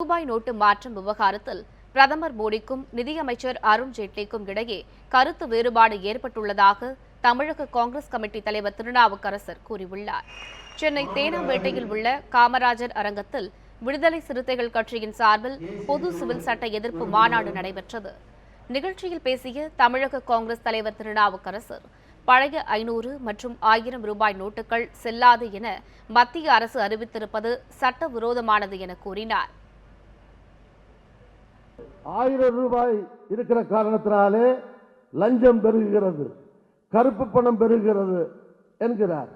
ரூபாய் நோட்டு மாற்றம் விவகாரத்தில் பிரதமர் மோடிக்கும் நிதியமைச்சர் அருண் ஜேட்லிக்கும் இடையே கருத்து வேறுபாடு ஏற்பட்டுள்ளதாக தமிழக காங்கிரஸ் கமிட்டி தலைவர் திருநாவுக்கரசர் கூறியுள்ளார். சென்னை தேனாம்பேட்டையில் உள்ள காமராஜர் அரங்கத்தில் விடுதலை சிறுத்தைகள் கட்சியின் சார்பில் பொது சிவில் சட்ட எதிர்ப்பு மாநாடு நடைபெற்றது. நிகழ்ச்சியில் பேசிய தமிழக காங்கிரஸ் தலைவர் திருநாவுக்கரசர், பழைய 500 மற்றும் 1000 ரூபாய் நோட்டுகள் செல்லாது என மத்திய அரசு அறிவித்திருப்பது சட்டவிரோதமானது என கூறினார். 1000 ரூபாய் இருக்கிற காரணத்தினாலே லஞ்சம் பெருகுகிறது, கருப்பு பணம் பெருகிறது என்கிறார்.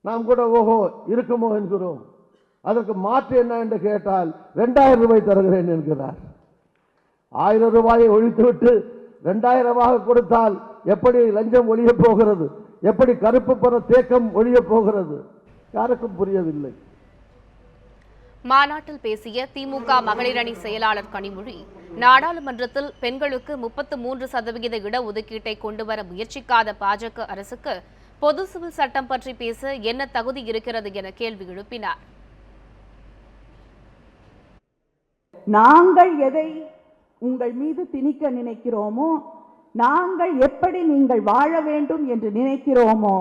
நாம் கூட ஓஹோ இருக்குமோ என்கிறோம். அதற்கு மாற்று என்ன என்று கேட்டால் 2000 ரூபாய் தருகிறேன் என்கிறார். 1000 ரூபாயை ஒழித்துவிட்டு 2000 கொடுத்தால் எப்படி லஞ்சம் ஒழிய போகிறது, எப்படி கருப்பு பண தேக்கம் ஒழிய போகிறது, யாருக்கும் புரியவில்லை. மாநாட்டில் பேசிய திமுக மகளிர் அணி செயலாளர் கனிமொழி, நாடாளுமன்றத்தில் பெண்களுக்கு 33% இடஒதுக்கீட்டை கொண்டுவர முயற்சிக்காத பாஜக அரசுக்கு பொது சிவில் சட்டம் பற்றி பேச என்ன தகுதி இருக்கிறது என கேள்வி எழுப்பினார். நாங்கள் எதை உங்கள் மீது திணிக்க நினைக்கிறோமோ, நாங்கள் எப்படி நீங்கள் வாழ வேண்டும் என்று நினைக்கிறோமோ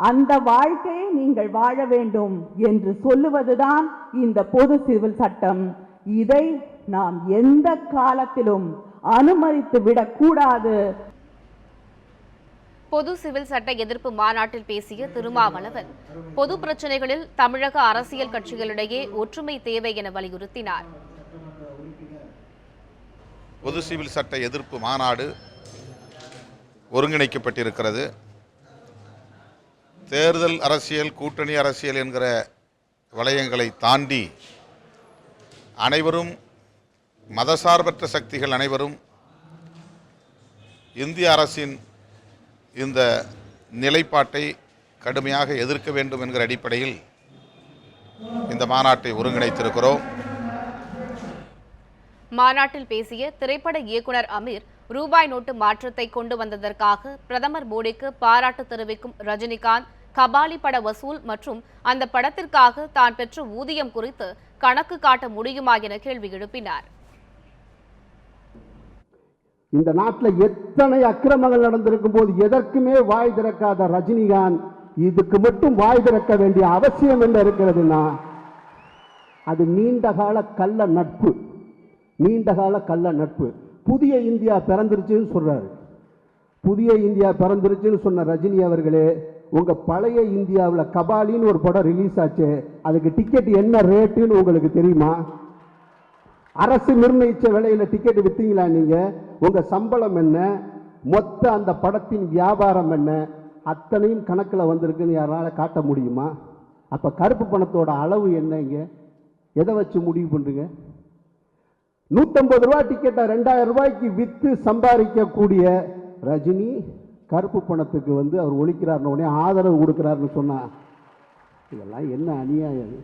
அந்த வாழ்க்கையை நீங்கள் வாழ வேண்டும் என்று சொல்லுவதுதான் இந்த பொது சிவில் சட்டம். இதை நாம் எந்த காலத்திலும் அனுமதித்து விடக்கூடாது. பொது சிவில் சட்ட எதிர்ப்பு மாநாட்டில் பேசிய திருமாவளவன், பொது பிரச்சினைகளில் தமிழக அரசியல் கட்சிகளிடையே ஒற்றுமை தேவை என வலியுறுத்தினார். பொது சிவில் சட்ட எதிர்ப்பு மாநாடு ஒருங்கிணைக்கப்பட்டிருக்கிறது. தேர்தல் அரசியல், கூட்டணி அரசியல் என்கிற வளையங்களை தாண்டி அனைவரும், மதசார்பற்ற சக்திகள் அனைவரும் இந்திய அரசின் இந்த நிலைப்பாட்டை கடுமையாக எதிர்க்க வேண்டும் என்கிற அடிப்படையில் இந்த மாநாட்டை ஒருங்கிணைத்திருக்கிறோம். மாநாட்டில் பேசிய திரைப்பட இயக்குனர் அமீர், ரூபாய் நோட்டு மாற்றத்தை கொண்டு வந்ததற்காக பிரதமர் மோடிக்கு பாராட்டு தெரிவிக்கும் ரஜினிகாந்த் கபாலி பட வசூல் மற்றும் அந்த படத்திற்காக தான் பெற்ற ஊதியம் குறித்து கணக்கு காட்ட முடியுமா என கேள்வி எழுப்பினார். இந்த நாட்டில் எத்தனை அக்கிரமங்கள் நடந்திருக்கும் போது எதற்குமே வாய் திறக்காத ரஜினிகாந்த் இதுக்கு மட்டும் வாய் திறக்க வேண்டிய அவசியம் என்ன இருக்கிறதுனா, அது நீண்டகால கள்ள நட்பு. நீண்டகால கள்ள நட்பு. புதிய இந்தியா பிறந்துருச்சுன்னு சொல்றாரு. புதிய இந்தியா பிறந்துருச்சுன்னு சொன்ன ரஜினி அவர்களே, உங்க பழைய இந்தியாவில் கபாலின்னு ஒரு படம் ரிலீஸ் ஆச்சு, அதுக்கு டிக்கெட் என்ன ரேட்டுன்னு உங்களுக்கு தெரியுமா? அரசு நிர்ணயிச்ச விலையில டிக்கெட் வித்தீங்களா நீங்க? உங்க சம்பளம் என்ன, மொத்த அந்த படத்தின் வியாபாரம் என்ன, அத்தனையும் கணக்கில் வந்திருக்குன்னு யாரால காட்ட முடியுமா? அப்ப கருப்பு பணத்தோட அளவு என்னங்க? எதை வச்சு முடிவு பண்றீங்க? 150 ரூபாய் டிக்கெட்டை 2000 ரூபாய்க்கு வித்து சம்பாதிக்கக்கூடிய ரஜினி கருப்பு பணத்துக்கு அவர் ஒழிக்கிறார்னு உடனே ஆதரவு கொடுக்கிறாருன்னு சொன்னா இதெல்லாம் என்ன அநியாயம்?